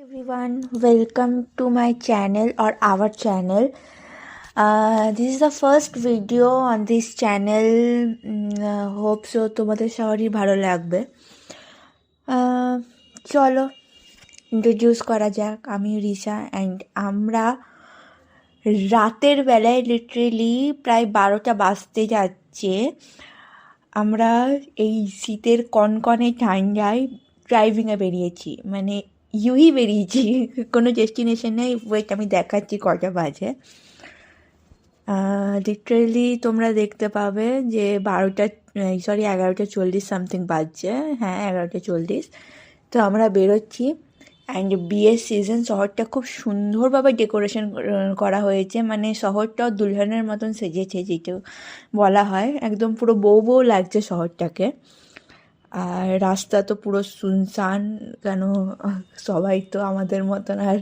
Everyone, welcome to my channel or our channel. This is the first video on this channel. Hope so তোমাদের সবারই ভালো লাগবে। চলো introduce করা যাক। আমি রিশা অ্যান্ড আমরা রাতের বেলায় লিটারেলি প্রায় 12টা বাজতে যাচ্ছে। আমরা এই শীতের কনকনে ঠান্ডায় ড্রাইভিংয়ে বেরিয়েছি, মানে ইউই বেরিয়েছি, কোনো ডেস্টিনেশন নেই। ওয়েট আমি দেখাচ্ছি কটা বাজে। লিটারেলি তোমরা দেখতে পাবে যে 11:40 সামথিং বাজছে। হ্যাঁ, 11:40। তো আমরা বেরোচ্ছি অ্যান্ড বিয়ের সিজন। শহরটা খুব সুন্দরভাবে ডেকোরেশন করা হয়েছে, মানে শহরটাও দুলহানের মতন সেজেছে, যেটা বলা হয়। একদম পুরো বউ বউ লাগছে শহরটাকে। আর রাস্তা তো পুরো শুনশান, কেন সবাই তো আমাদের মতন আর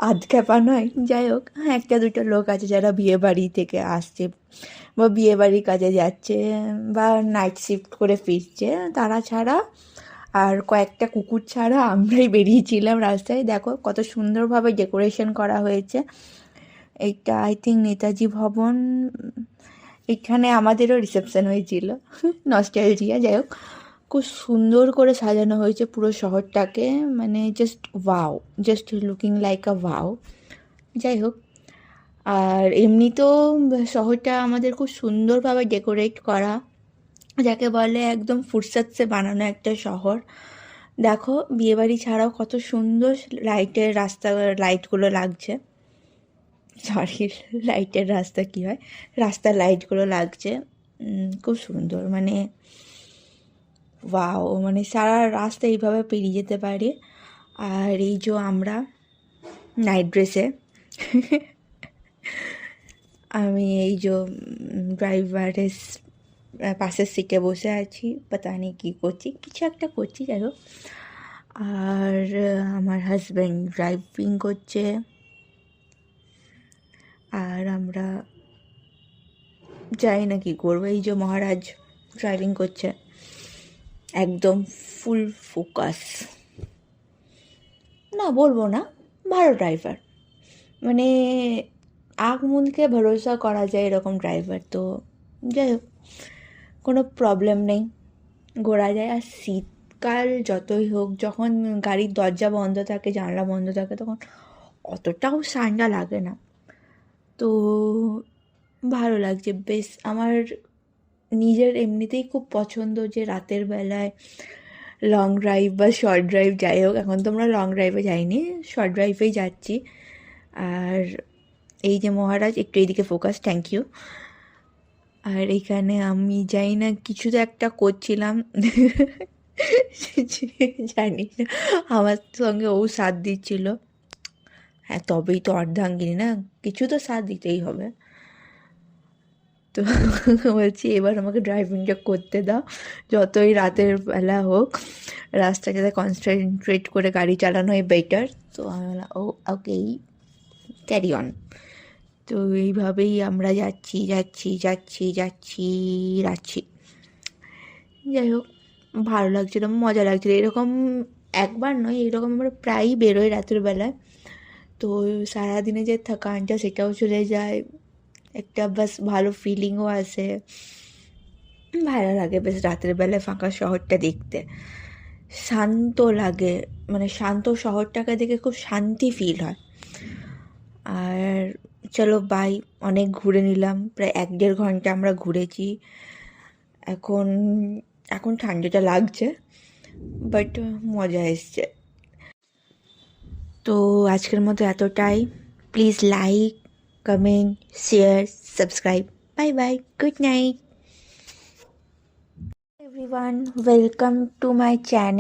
আধখ্যাপা নয়। যাই হোক, একটা দুটো লোক আছে যারা বিয়ে বাড়ি থেকে আসছে বা বিয়ে বাড়ির কাজে যাচ্ছে বা নাইট শিফট করে ফিরছে, তারা ছাড়া আর কয়েকটা কুকুর ছাড়া আমরাই বেরিয়েছিলাম রাস্তায়। দেখো কত সুন্দরভাবে ডেকোরেশন করা হয়েছে। এইটা আই থিঙ্ক নেতাজি ভবন। এখানে আমাদেরও রিসেপশন হয়েছিল, নস্টালজিয়া। যাই হোক, খুব সুন্দর করে সাজানো হয়েছে পুরো শহরটাকে, মানে just wow, just looking like আ ওয়াও। যাই হোক, আর এমনিতেও শহরটা আমাদের খুব সুন্দরভাবে ডেকোরেট করা, যাকে বলে একদম ফুরসত বানানো একটা শহর। দেখো বিয়েবাড়ি ছাড়াও কত সুন্দর লাইটগুলো লাগছে। সরি, লাইটের রাস্তা কী হয়, রাস্তার লাইটগুলো লাগছে খুব সুন্দর, মানে ওয়াও, মানে সারা রাস্তা এইভাবে পেরিয়ে যেতে পারে। আর এই যে আমরা নাইট ড্রেসে, আমি এই যে ড্রাইভারের পাশের সিটে বসে আছি, পাতা নেই কী করছি, কিছু একটা করছি। যাই হোক, আর আমার হাজব্যান্ড ড্রাইভিং করছে আর আমরা যাই না কি করবো। এই যে মহারাজ ড্রাইভিং করছে, একদম ফুল ফোকাস, না বলবো না, ভালো ড্রাইভার, মানে আগ মুনকে ভরসা করা যায় এরকম ড্রাইভার। তো যাই হোক, কোনো প্রবলেম নেই, ঘোরা যায়। আর শীতকাল যতই হোক, যখন গাড়ির দরজা বন্ধ থাকে, জানলা বন্ধ থাকে, তখন অতটাও ঠান্ডা লাগে না। তো ভালো লাগছে বেশ। আমার নিজের এমনিতেই খুব পছন্দ যে রাতের বেলায় লং ড্রাইভ বা শর্ট ড্রাইভ, যাই হোক, এখন তো আমরা লং ড্রাইভে যাইনি, শর্ট ড্রাইভেই যাচ্ছি। আর এই যে মহারাজ, একটু এইদিকে ফোকাস, থ্যাংক ইউ। আর এইখানে আমি যাই না, কিছু তো একটা করছিলাম, জানি না, আমার সঙ্গে ও সাথ দিচ্ছিল। হ্যাঁ, তবেই তো অর্ধাঙ্গিনী না, কিছু তো সাথ দিতেই হবে। তো বলছি এবার আমাকে ড্রাইভিংটা করতে দাও, যতই রাতের বেলা হোক, রাস্তায় যাতে কনসেন্ট্রেট করে গাড়ি চালানোই বেটার। তো আমি বললাম ও ওকেই, ক্যারি অন। তো এইভাবেই আমরা যাচ্ছি যাচ্ছি যাচ্ছি যাচ্ছি যাচ্ছি। যাই হোক, ভালো লাগছিলো, মজা লাগছিলো। এরকম একবার নয়, এরকম আমরা প্রায়ই বেরোই রাতের বেলায়। তো সারাদিনে যে থকানটা সেটাও চলে যায়, একটা বাস ভালো ফিলিংও আসে, ভালো লাগে বেশ রাতের বেলায় ফাঁকা শহরটা দেখতে, শান্ত লাগে, মানে শান্ত শহরটাকে দেখে খুব শান্তি ফিল হয়। আর চলো বাই, অনেক ঘুরে নিলাম, প্রায় 1-1.5 ঘন্টা আমরা ঘুরেছি। এখন এখন ঠান্ডাটা লাগছে, বাট মজা এসছে। তো আজকের মতো এতটাই। Please like, comment, share, subscribe. Bye bye, good night. Everyone, welcome to my channel.